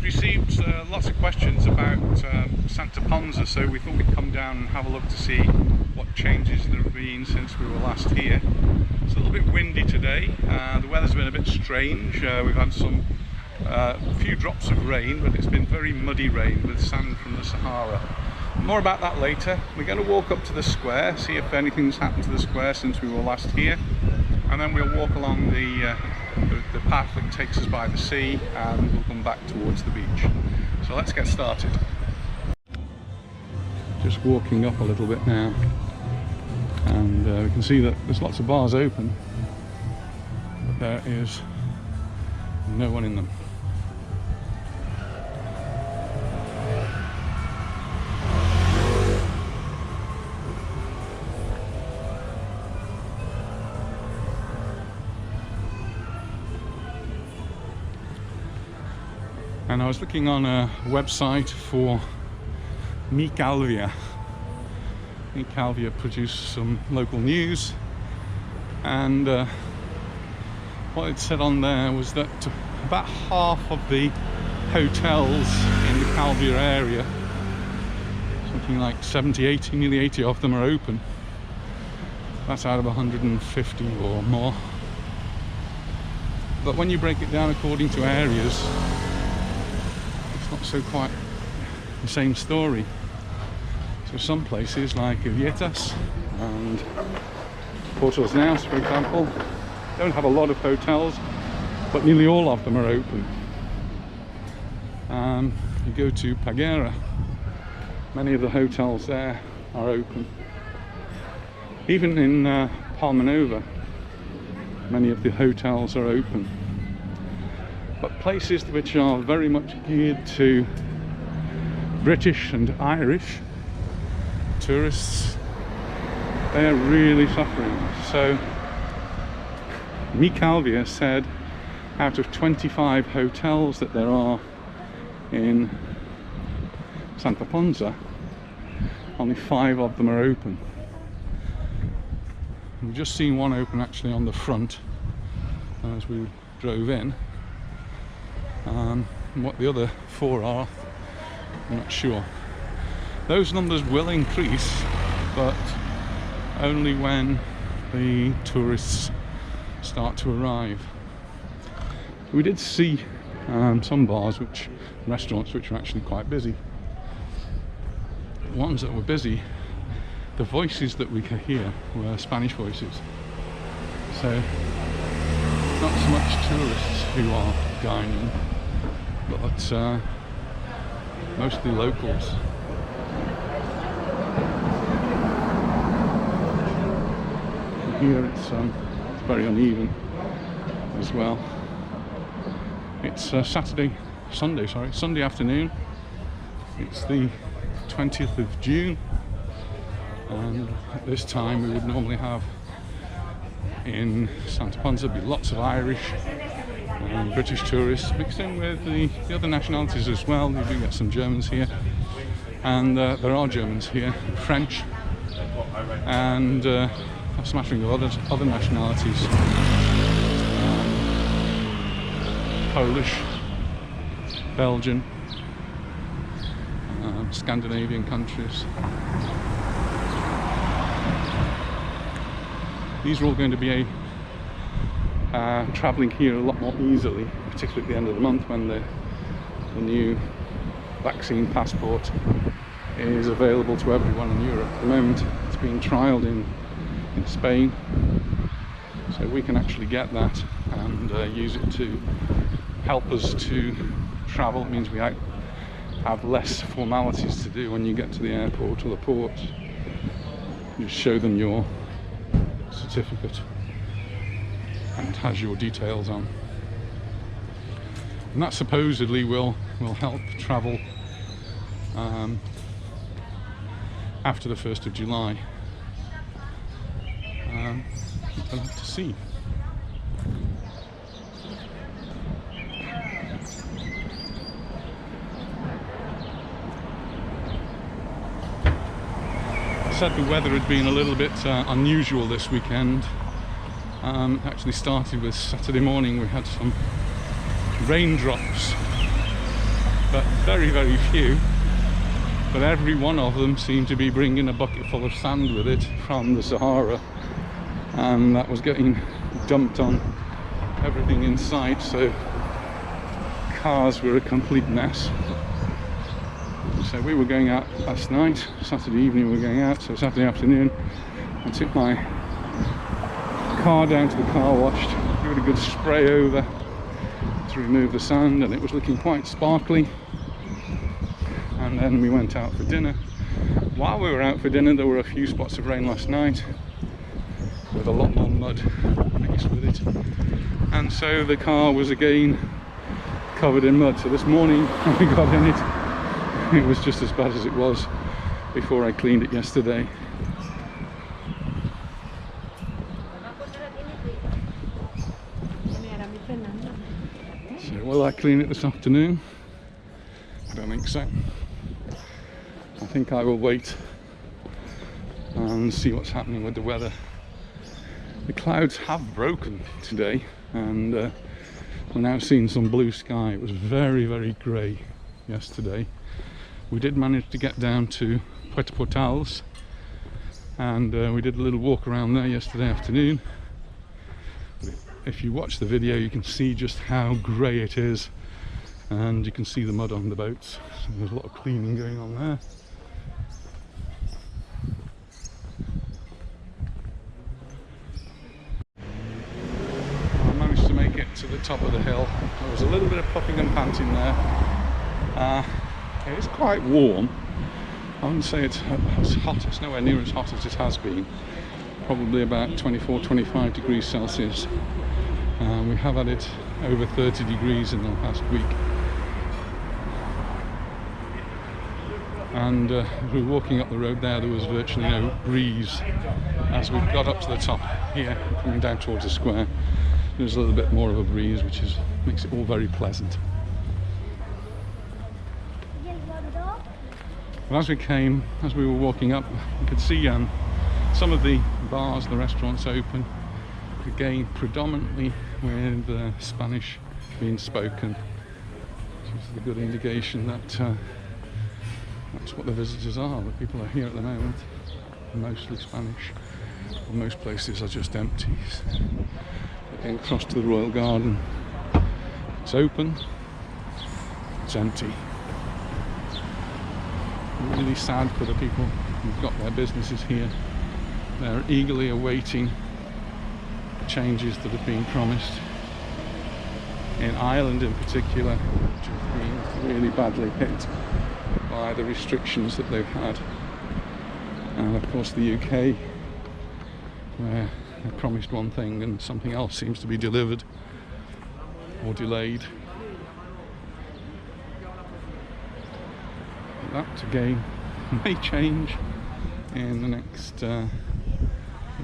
received lots of questions about Santa Ponsa, so we thought we'd come down and have a look to see what changes there have been since we were last here. It's a little bit windy today, the weather's been a bit strange. We've had some few drops of rain, but it's been very muddy rain with sand from the Sahara. More about that later. We're going to walk up to the square, see if anything's happened to the square since we were last here, and then we'll walk along the path that takes us by the sea, and we'll come back towards the beach. So let's get started. Just walking up a little bit now, and we can see that there's lots of bars open, but there is no one in them. And I was looking on a website for Mi Calvia. Mi Calvia produced some local news, and what it said on there was that about half of the hotels in the Calvia area, something like 70, 80, nearly 80 of them are open. That's out of 150 or more. But when you break it down according to areas, not so quite the same story. So some places like Vietas and Portos Naus, for example, don't have a lot of hotels, but nearly all of them are open. You go to Pagera, many of the hotels there are open. Even in Palmanova, many of the hotels are open. But places which are very much geared to British and Irish tourists, they are really suffering. So Mi Calvia said out of 25 hotels that there are in Santa Ponsa, only 5 of them are open. We've just seen one open actually on the front as we drove in. What the other 4 are, I'm not sure. Those numbers will increase, but only when the tourists start to arrive. We did see some bars, restaurants which were actually quite busy. The ones that were busy, the voices that we could hear were Spanish voices. So not so much tourists who are dining, but mostly locals. Here it's very uneven as well. It's Sunday afternoon. It's the 20th of June, and at this time we would normally have in Santa Ponsa be lots of Irish and British tourists mixed in with the other nationalities as well. You do get some Germans here, and there are Germans here, French, and a smattering of other nationalities, Polish, Belgian, Scandinavian countries. These are all going to be travelling here a lot more easily, particularly at the end of the month when the new vaccine passport is available to everyone in Europe. At the moment it's being trialled in Spain, so we can actually get that and use it to help us to travel. It means we have less formalities to do when you get to the airport or the port. You just show them your certificate and it has your details on, and that supposedly will help travel after the 1st of July. We'll have to see. I said the weather had been a little bit unusual this weekend. Actually started with Saturday morning. We had some raindrops but very, very few. But every one of them seemed to be bringing a bucket full of sand with it from the Sahara, and that was getting dumped on everything in sight, so cars were a complete mess. So we were going out last night, Saturday evening we were going out, so Saturday afternoon I took my car down to the car wash, gave it a good spray over to remove the sand, and it was looking quite sparkly. And then we went out for dinner. While we were out for dinner there were a few spots of rain last night with a lot more mud mixed with it, and so the car was again covered in mud. So this morning when we got in it was just as bad as it was before I cleaned it yesterday. So will I clean it this afternoon? I don't think so. I think I will wait and see what's happening with the weather. The clouds have broken today, and we're now seeing some blue sky. It was very, very grey yesterday. We did manage to get down to Puerto Portales, and we did a little walk around there yesterday afternoon. If you watch the video you can see just how grey it is, and you can see the mud on the boats. So there's a lot of cleaning going on there. I managed to make it to the top of the hill. There was a little bit of puffing and panting there. It is quite warm. I wouldn't say it's hot, it's nowhere near as hot as it has been. Probably about 24-25 degrees Celsius. We have had it over 30 degrees in the last week. And as we were walking up the road there was virtually no breeze. As we got up to the top here, coming down towards the square, there's a little bit more of a breeze, which makes it all very pleasant. But as we were walking up, we could see some of the bars, the restaurants open, again predominantly with Spanish being spoken, which is a good indication that that's what the visitors are. The people are here at the moment, mostly Spanish. Most places are just empty. Looking across to the Royal Garden, it's open, it's empty. Really sad for the people who've got their businesses here. They're eagerly awaiting changes that have been promised. In Ireland in particular, which have been really badly hit by the restrictions that they've had. And of course the UK, where they promised one thing and something else seems to be delivered or delayed. That again may change in the next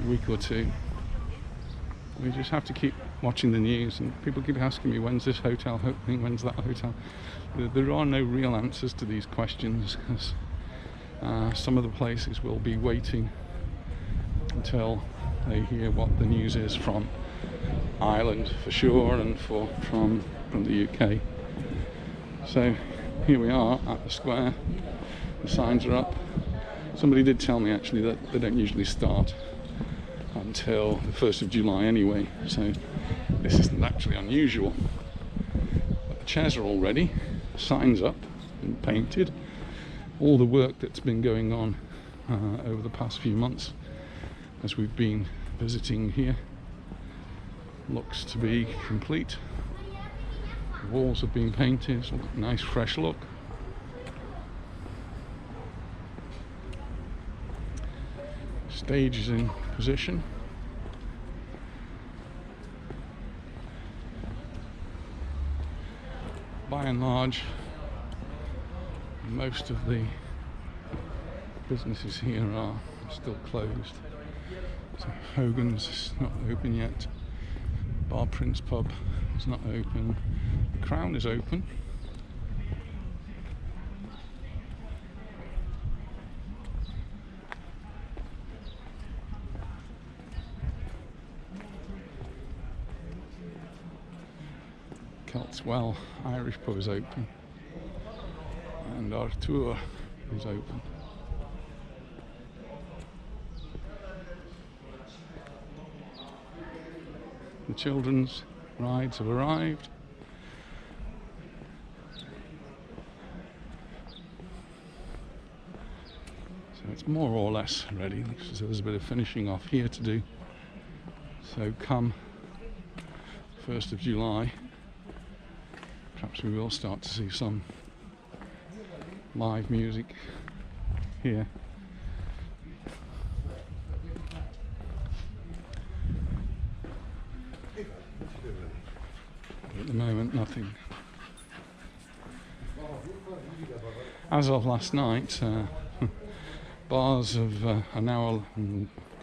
week or two. We just have to keep watching the news, and people keep asking me, when's this hotel opening, when's that hotel? There are no real answers to these questions, because some of the places will be waiting until they hear what the news is from Ireland for sure, and from the UK. So here we are at the square, the signs are up. Somebody did tell me actually that they don't usually start until the 1st of July anyway, so this isn't actually unusual. But the chairs are all ready, signs up and painted. All the work that's been going on over the past few months as we've been visiting here looks to be complete. The walls have been painted, it's a nice fresh look. Stage is in position. By and large, most of the businesses here are still closed. So Hogan's is not open yet. Bar Prince Pub is not open. The Crown is open. Well, Irish pub is open. and our tour is open. The children's rides have arrived. So it's more or less ready. So there's a bit of finishing off here to do. So come 1st of July, perhaps we will start to see some live music here. At the moment, nothing. As of last night, bars are now,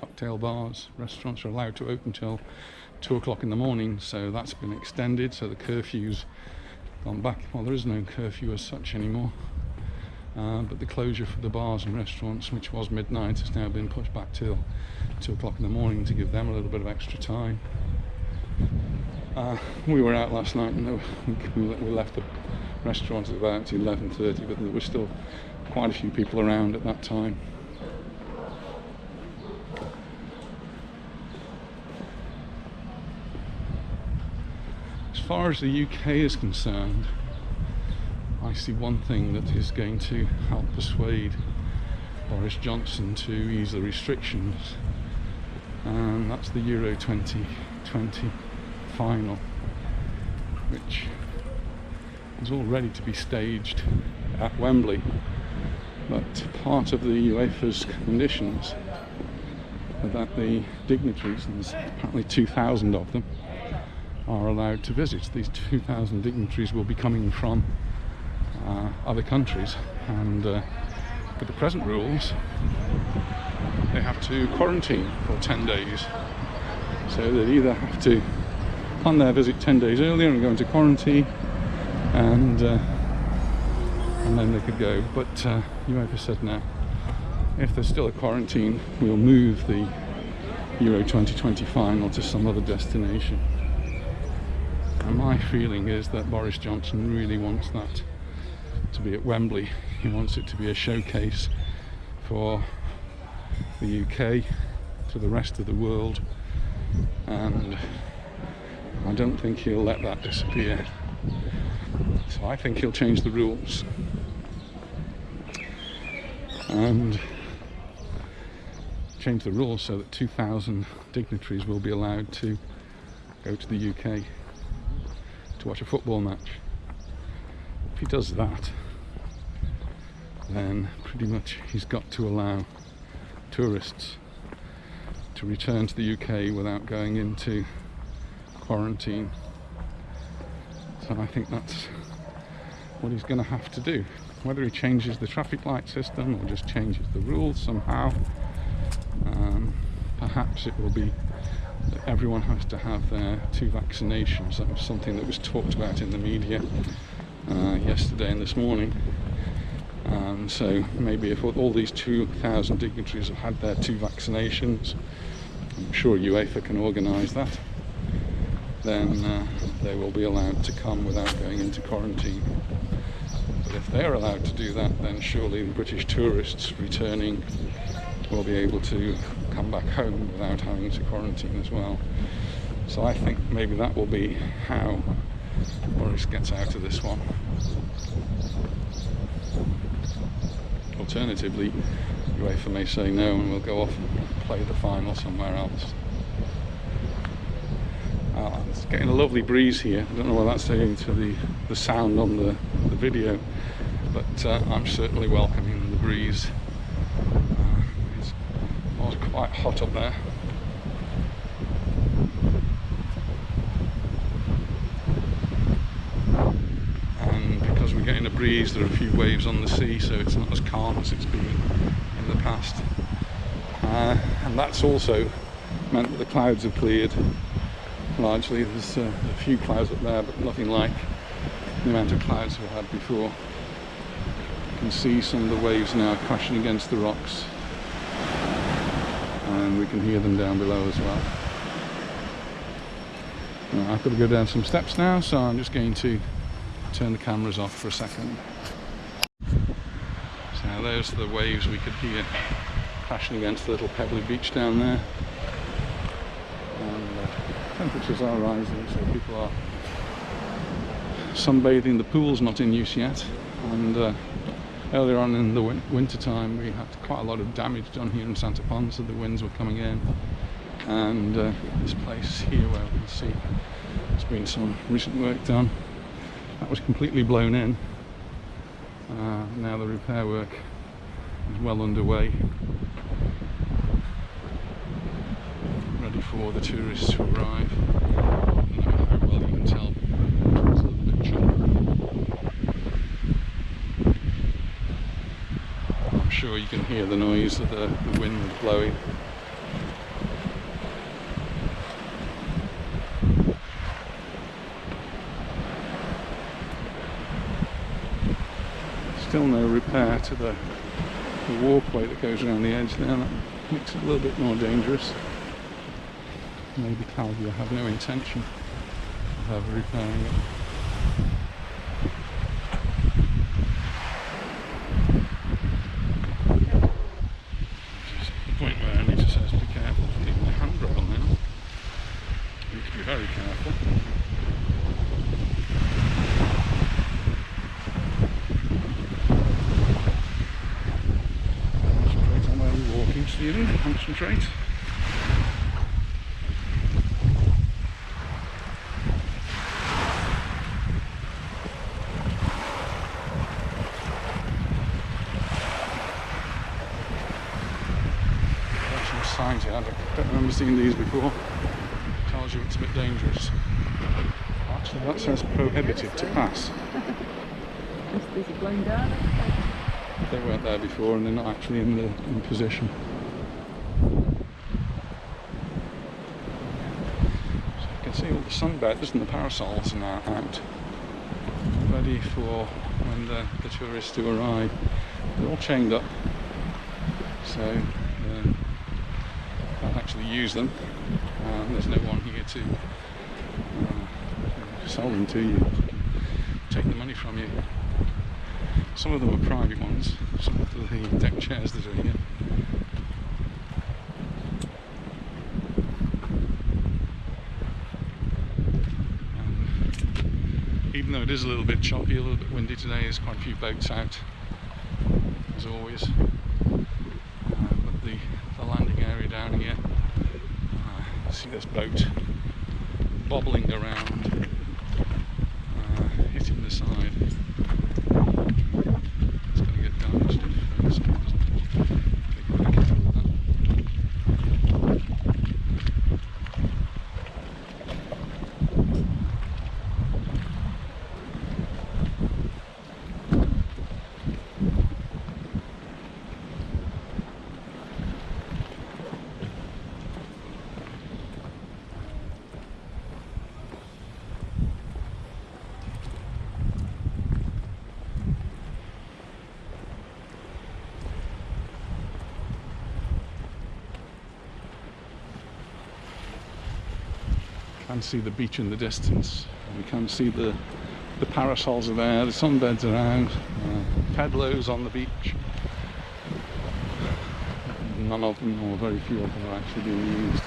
cocktail bars, restaurants are allowed to open till 2 o'clock in the morning, so that's been extended, so the curfew's gone back. Well, there is no curfew as such anymore, but the closure for the bars and restaurants, which was midnight, has now been pushed back till 2 o'clock in the morning to give them a little bit of extra time. We were out last night and we left the restaurant at about 11:30, but there were still quite a few people around at that time. As far as the UK is concerned, I see one thing that is going to help persuade Boris Johnson to ease the restrictions, and that's the Euro 2020 final, which is all ready to be staged at Wembley, but part of the UEFA's conditions are that the dignitaries, and there's apparently 2,000 of them, are allowed to visit. These 2,000 dignitaries will be coming from other countries, and with the present rules they have to quarantine for 10 days, so they either have to plan their visit 10 days earlier and go into quarantine, and then they could go. But UEFA said no, if there's still a quarantine, we'll move the Euro 2020 final to some other destination. And my feeling is that Boris Johnson really wants that to be at Wembley. He wants it to be a showcase for the UK to the rest of the world, and I don't think he'll let that disappear. So I think he'll change the rules and change the rules so that 2,000 dignitaries will be allowed to go to the UK to watch a football match. If he does that, then pretty much he's got to allow tourists to return to the UK without going into quarantine. So I think that's what he's going to have to do. Whether he changes the traffic light system or just changes the rules somehow, perhaps it will be that everyone has to have their 2 vaccinations. That was something that was talked about in the media yesterday and this morning. So maybe if all these 2,000 dignitaries have had their 2 vaccinations, I'm sure UEFA can organise that, then they will be allowed to come without going into quarantine. But if they're allowed to do that, then surely the British tourists returning will be able to come back home without having to quarantine as well. So I think maybe that will be how Boris gets out of this one. Alternatively, UEFA may say no and we'll go off and play the final somewhere else. It's getting a lovely breeze here. I don't know whether that's doing to the sound on the video, but I'm certainly welcoming the breeze. It's quite hot up there. And because we're getting a breeze, there are a few waves on the sea, so it's not as calm as it's been in the past. And that's also meant that the clouds have cleared largely. There's a few clouds up there, but nothing like the amount of clouds we've had before. You can see some of the waves now crashing against the rocks, and we can hear them down below as well. Now, I've got to go down some steps now, so I'm just going to turn the cameras off for a second. So those are the waves we could hear crashing against the little pebbly beach down there. And temperatures are rising, so people are sunbathing. The pool's not in use yet, and earlier on in the winter time we had quite a lot of damage done here in Santa Ponsa. The winds were coming in, and this place here where we can see there's been some recent work done, that was completely blown in. Now the repair work is well underway, ready for the tourists to arrive. I don't know how well you can tell, it's a little bit choppy. I'm sure you can hear the noise of the wind blowing. Still no repair to the walkway that goes around the edge there. That makes it a little bit more dangerous. Maybe Calvia have no intention of ever repairing it. This is the point where Anita says be careful of keeping your handrail now. You need to be very careful. Stephen, concentrate. Actual signs here, I don't remember seeing these before. Tells you it's a bit dangerous. Actually, that says prohibited to pass. These are blown down. They weren't there before, and they're not actually in position. See all the sunbeds and the parasols are now out, ready for when the tourists do arrive. They're all chained up, so can't actually use them. There's no one here to sell them to you, take the money from you. Some of them are private ones, some of the deck chairs that are here. Even though it is a little bit choppy, a little bit windy today, there's quite a few boats out, as always. But the landing area down here, see this boat bobbling around, hitting the side. It's going to get damaged first. Take a bit of care with that. Can see the beach in the distance. We can see the parasols are there, the sunbeds are out, pedlos on the beach. None of them, or very few of them, are actually being used.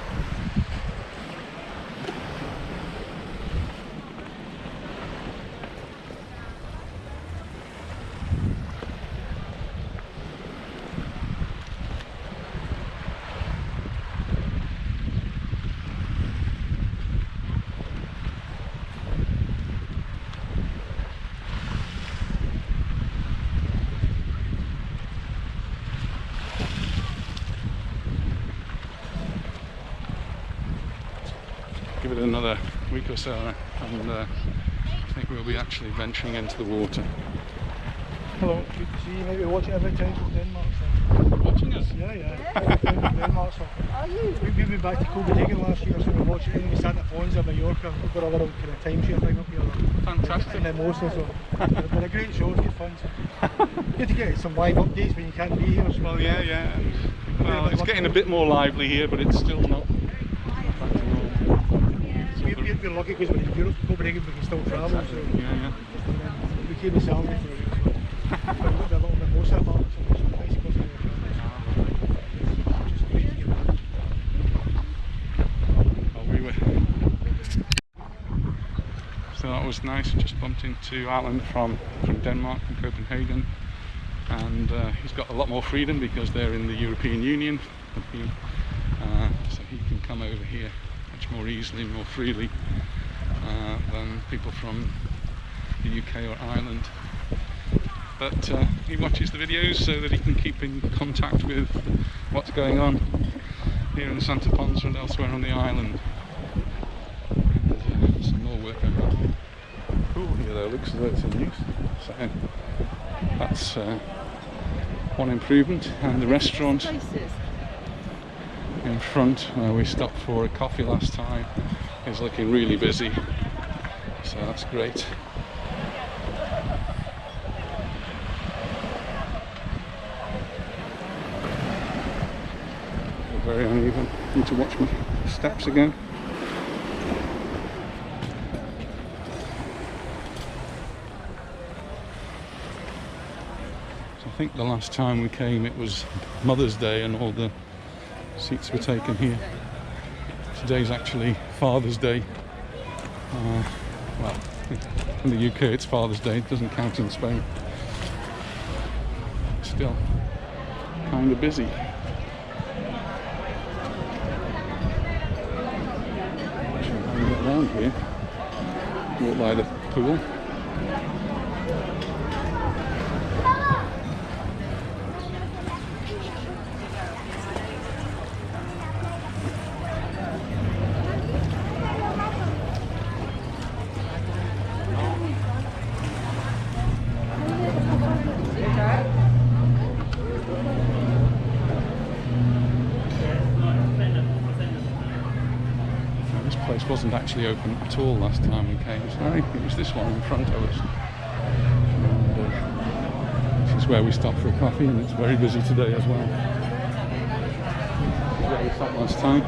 Give it another week or so, and I think we'll be actually venturing into the water. Hello, good to see you. Maybe watching every time from Denmark. So. Watching us? Yeah. Denmark. So. Are you? We've been back to Copenhagen last year, so we're watching it in Santa Ponsa, Mallorca. We've got a little kind of timeshare thing up here. Fantastic. In the Mosa, so it's been a great show. It's good fun. So. Good to get some live updates when you can't be here. So. Well, yeah. Well, it's getting a bit more lively here, but it's still not. We're lucky because we're in Europe, Copenhagen, we can still travel. So Yeah. we came to Salmon for a week, so we've got a little bit more stuff. was nice. Just bumped into Alan from Denmark, from Copenhagen, and he's got a lot more freedom because they're in the European Union, so he can come over here much more easily, more freely than people from the UK or Ireland. But he watches the videos so that he can keep in contact with what's going on here in Santa Ponsa and elsewhere on the island. And there's some more work going on. The pool here though looks as though it's in use, so that's one improvement. And the restaurant in front where we stopped for a coffee last time is looking really busy, so that's great. Very uneven. Need to watch my steps again. So I think the last time we came it was Mother's Day and all the seats were taken here. Today's actually Father's Day. Well, in the UK it's Father's Day, it doesn't count in Spain. Still kind of busy. Around here, walk by the pool. Place wasn't actually open at all last time we came, so it was this one in front of us. And, this is where we stopped for a coffee, and it's very busy today as well. This is where we stopped last time.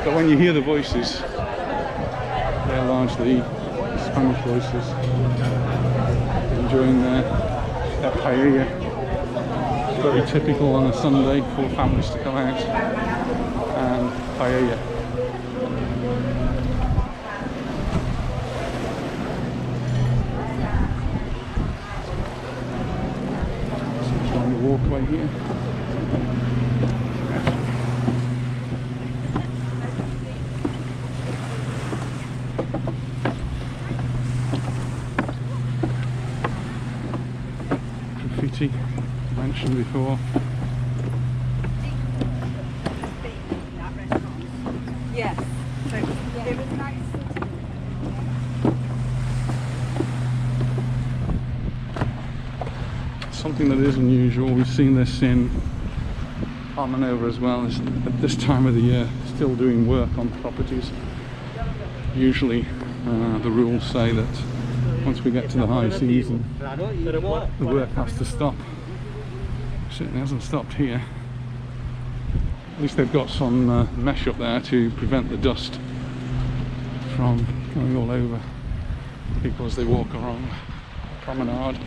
But when you hear the voices, they're largely Spanish voices, enjoying their paella. It's very typical on a Sunday for families to come out and paella. Just on the walkway here. Graffiti mentioned before. Yes. Something that is unusual, we've seen this in Palmanova as well, is at this time of the year still doing work on properties. Usually the rules say that once we get to the high season the work has to stop. It certainly hasn't stopped here. At least they've got some mesh up there to prevent the dust from going all over people as they walk along the promenade.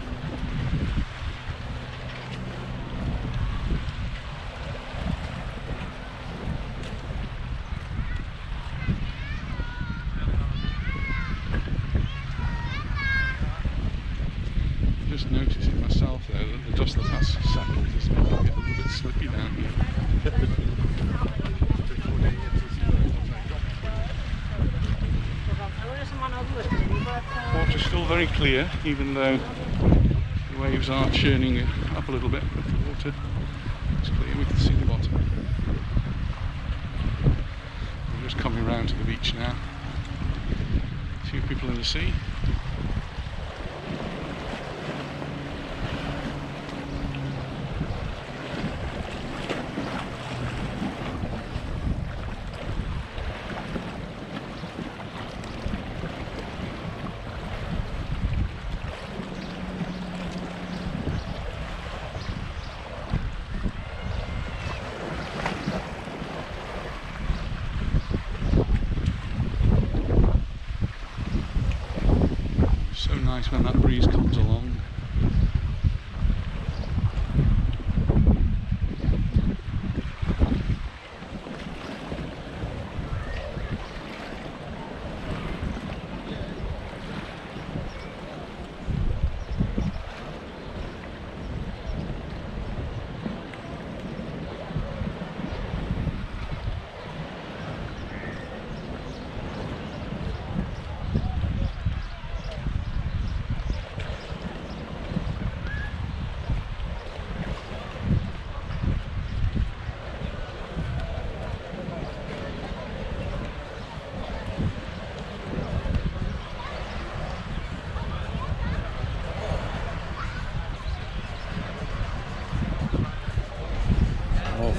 Just noticing myself though that the dust that has settled is making it a little bit slippy down here. Water's still very clear, even though the waves are churning up a little bit, but the water is clear, we can see the bottom. We're just coming round to the beach now. A few people in the sea. So nice when that breeze comes along.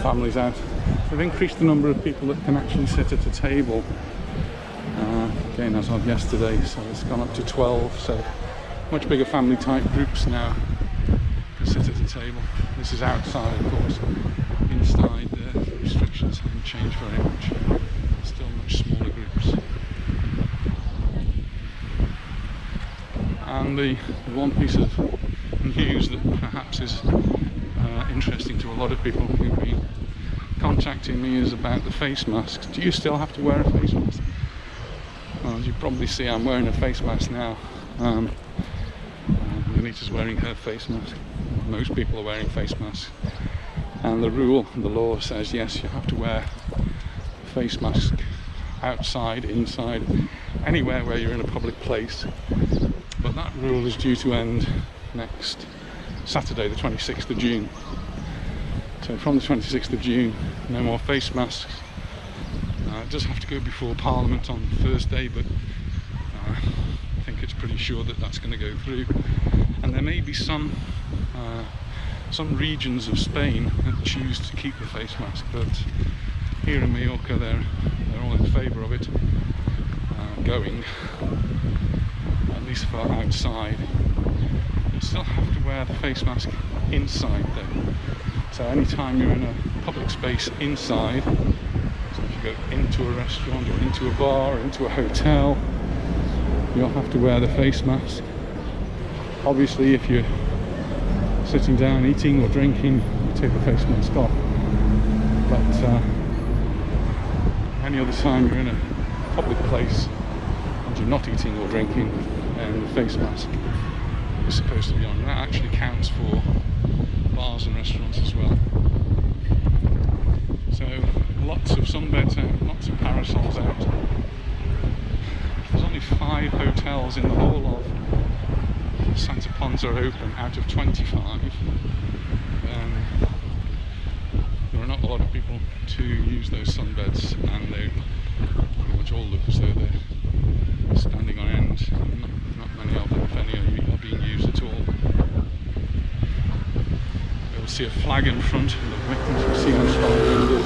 families out. They've increased the number of people that can actually sit at a table. Again, as of yesterday, so it's gone up to 12. So much bigger family type groups now can sit at a table. This is outside, of course. Inside, the restrictions haven't changed very much. Still much smaller groups. And the one piece of news that perhaps is interesting to a lot of people who've been contacting me is about the face masks. Do you still have to wear a face mask? Well, as you probably see, I'm wearing a face mask now. Anita's wearing her face mask. Most people are wearing face masks. And the rule, the law says yes, you have to wear a face mask outside, inside, anywhere where you're in a public place. But that rule is due to end next Saturday, the 26th of June. So from the 26th of June, no more face masks. It does have to go before Parliament on Thursday, but I think it's pretty sure that that's going to go through. And there may be some regions of Spain that choose to keep the face mask, but here in Mallorca they're all in favour of it going, at least for outside. You still have to wear the face mask inside though. So anytime you're in a public space inside, so if you go into a restaurant or into a bar or into a hotel, you'll have to wear the face mask. Obviously if you're sitting down eating or drinking, you take the face mask off. But any other time you're in a public place and you're not eating or drinking, then the face mask is supposed to be on. And that actually counts for bars and restaurants as well. So lots of sunbeds out, lots of parasols out. There's only 5 hotels in the whole of Santa Ponsa open out of 25. There are not a lot of people to use those sunbeds, and they pretty much all look as though they're standing on end. Not many of them, if any, are being used at all. You'll see a flag in front of the victims. You can see how strong the wind is.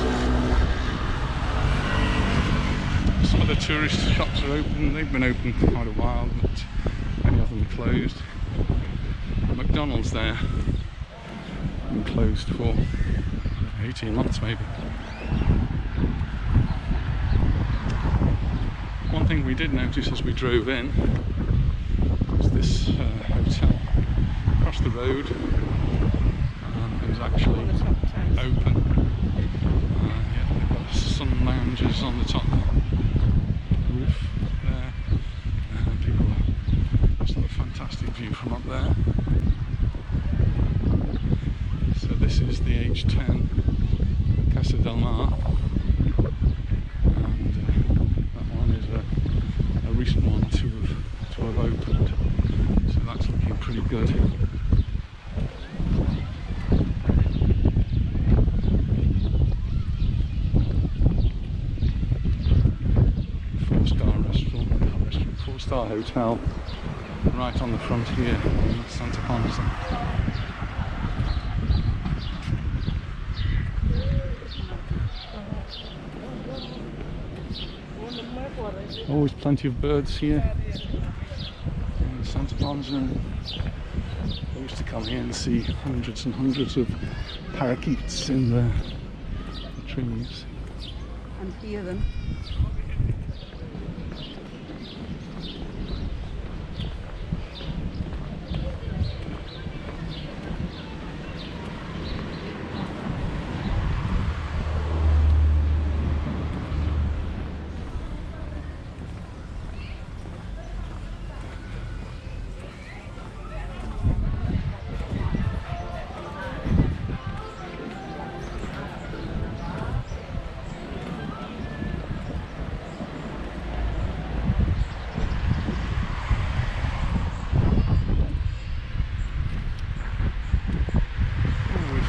Some of the tourist shops are open. They've been open for quite a while, but many of them are closed. McDonald's there, been closed for 18 months maybe. One thing we did notice as we drove in was this hotel across the road. It was actually open. Yeah, they've got sun lounges on the top roof there. People are, it's a fantastic view from up there. So this is the H10 Casa Del Mar, and that one is a recent one to have opened. So that's looking pretty good. Four-star hotel right on the front here in Santa Ponsa. Always plenty of birds here in Santa Ponsa. I used to come here and see hundreds and hundreds of parakeets in the trees. And hear them.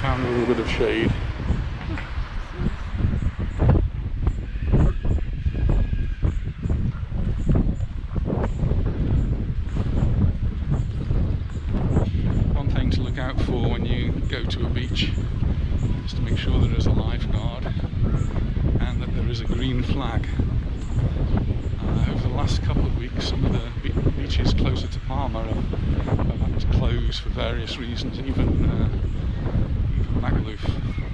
Found a little bit of shade. One thing to look out for when you go to a beach is to make sure there is a live green flag. Over the last couple of weeks, some of the beaches closer to Palma have had to close for various reasons. Even Magaluf,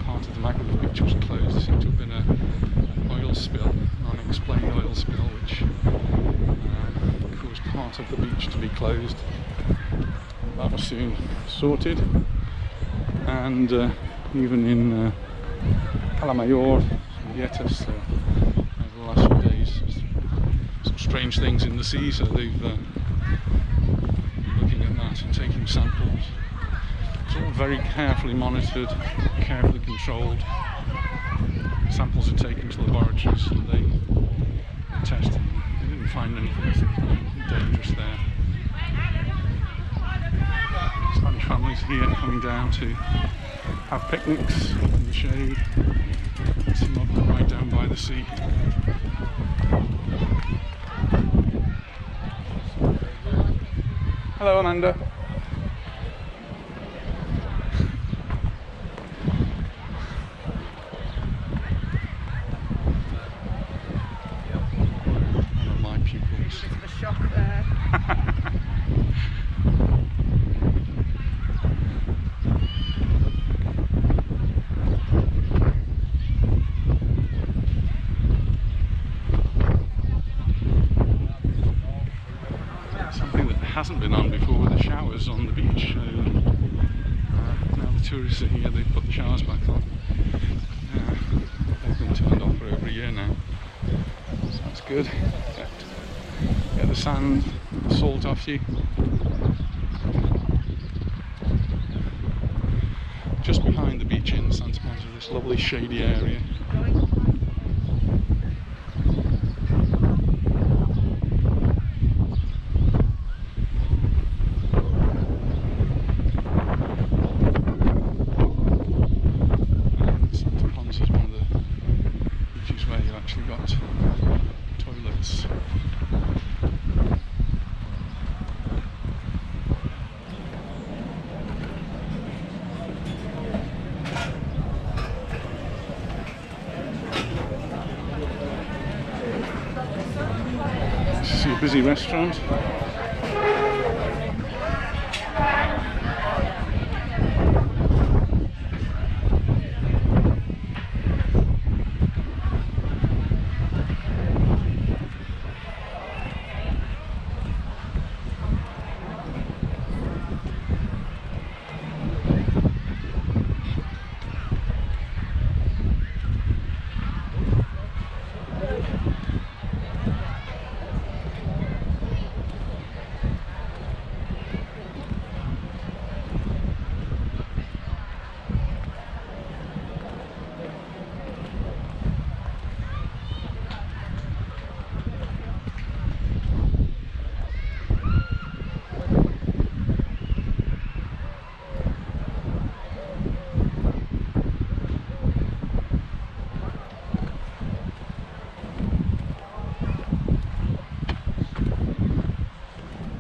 part of the Magaluf beach was closed. There seemed to have been an oil spill, an unexplained oil spill, which caused part of the beach to be closed. That was soon sorted, and even in Calamayor and Yetas, over the last few days, some strange things in the sea, so they've been looking at that and taking samples. It's all very carefully monitored, carefully controlled. Samples are taken to laboratories and they tested. They didn't find anything dangerous there. Spanish families here coming down to have picnics in the shade. Some of them right down by the sea. Hello, Amanda. One of my pupils. Bit of a shock there. Something that hasn't been on before were the showers on the beach. Now the tourists are here, they've put the showers back on. They've been turned off for over a year now. So that's good. Get the sand, the salt off you. Just behind the beach in Santa Ponsa, this lovely shady area. Santa Ponsa is one of the beaches where you actually got toilets. See a busy restaurant.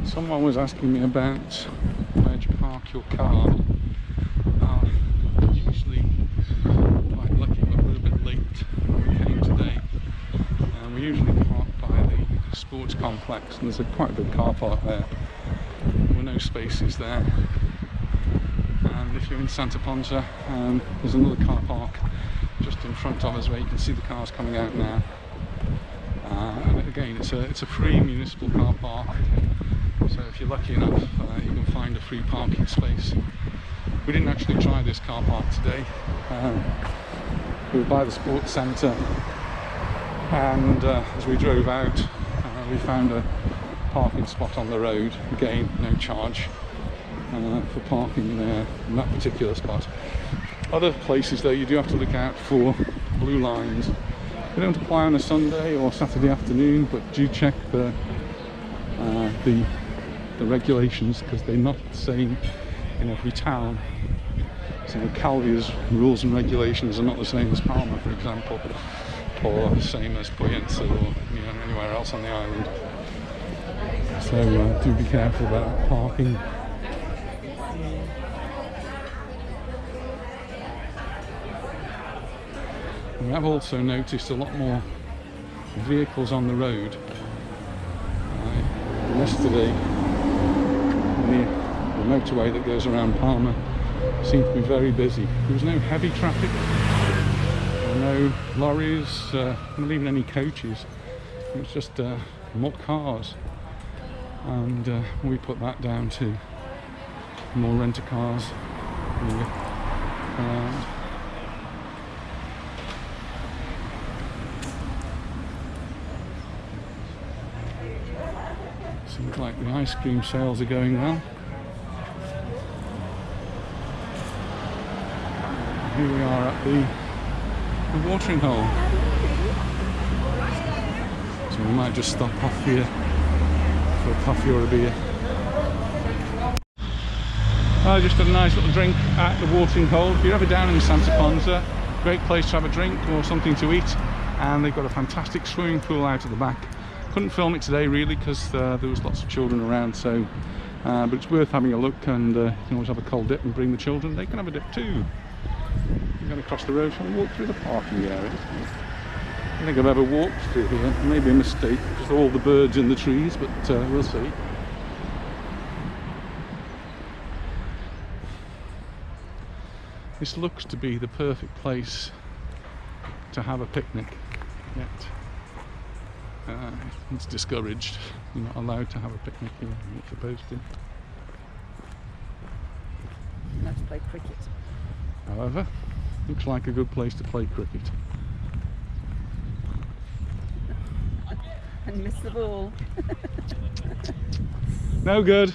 Someone was asking me about where to park your car. Usually quite lucky, but we're a bit late when we came today. We usually park by the sports complex, and there's quite a big car park there. There were no spaces there. And if you're in Santa Ponsa, there's another car park just in front of us where you can see the cars coming out now. And again, it's a free municipal car park. So if you're lucky enough, you can find a free parking space. We didn't actually try this car park today. We were by the sports centre, and as we drove out, we found a parking spot on the road. Again, no charge for parking there in that particular spot. Other places though, you do have to look out for blue lines. They don't apply on a Sunday or Saturday afternoon, but do check the regulations, because they're not the same in every town. So Calvia's rules and regulations are not the same as Palma, for example, or the same as Poyensa or anywhere else on the island. So do be careful about parking. We have also noticed a lot more vehicles on the road. Yesterday, the motorway that goes around Palma seemed to be very busy. There was no heavy traffic, no lorries, not even any coaches. It was just more cars, and we put that down to more rent-a-cars around. Seems like the ice cream sales are going well. Here we are at the watering hole. So we might just stop off here for a coffee or a beer. I just had a nice little drink at the watering hole. If you're ever down in Santa Ponsa, great place to have a drink or something to eat. And they've got a fantastic swimming pool out at the back. Couldn't film it today really because there was lots of children around, so but it's worth having a look, and you can always have a cold dip and bring the children. They can have a dip too. I'm going to cross the road and walk through the parking area. I don't think I've ever walked through here. Maybe a mistake because of all the birds in the trees, but we'll see. This looks to be the perfect place to have a picnic, yet it's discouraged. You're not allowed to have a picnic here. You're not supposed to. Let's play cricket. However, looks like a good place to play cricket. And miss the ball. No good.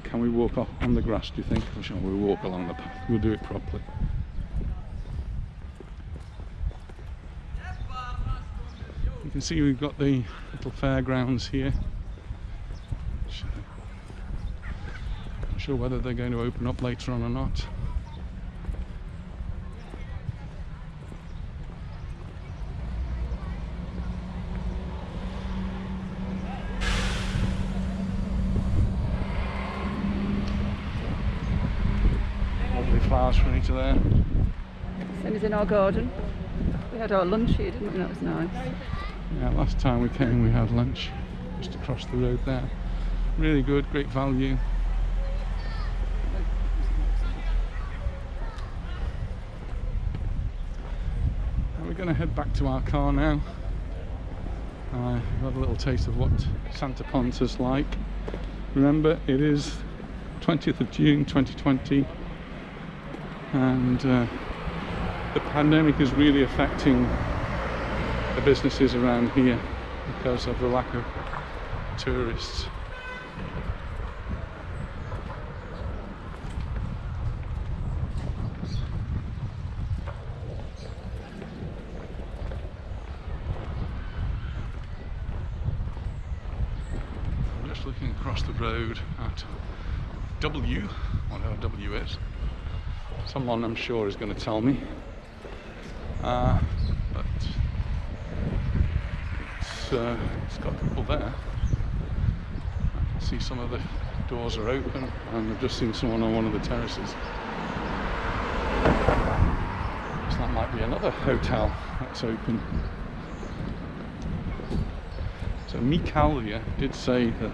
Can we walk off on the grass, do you think? Or shall we walk along the path? We'll do it properly. You can see we've got the little fairgrounds here. Not sure whether they're going to open up later on or not. Flowers from each of there. Same as in our garden. We had our lunch here, didn't we? That was nice. Yeah, last time we came we had lunch just across the road there. Really good, great value. And we're going to head back to our car now. We've had a little taste of what Santa Ponsa's like. Remember, it is 20th of June 2020. And the pandemic is really affecting the businesses around here because of the lack of tourists. I'm just looking across the road at W, whatever W is. Someone I'm sure is going to tell me, but it's got people there. I can see some of the doors are open, and I've just seen someone on one of the terraces. So that might be another hotel that's open. So Mikalia did say that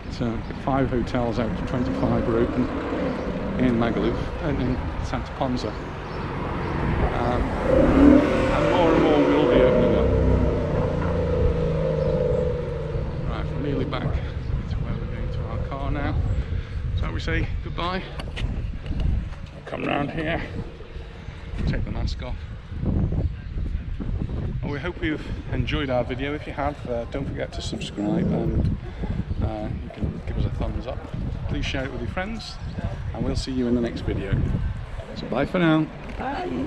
5 hotels out of 25 are open in Magaluf and in Santa Ponsa, and more will be opening up. Right, we're nearly back to where we're going to our car now. So we say goodbye. Come round here, take the mask off. Well, we hope you've enjoyed our video. If you have, don't forget to subscribe, and you can give us a thumbs up. Please share it with your friends, and we'll see you in the next video. So bye for now. Bye.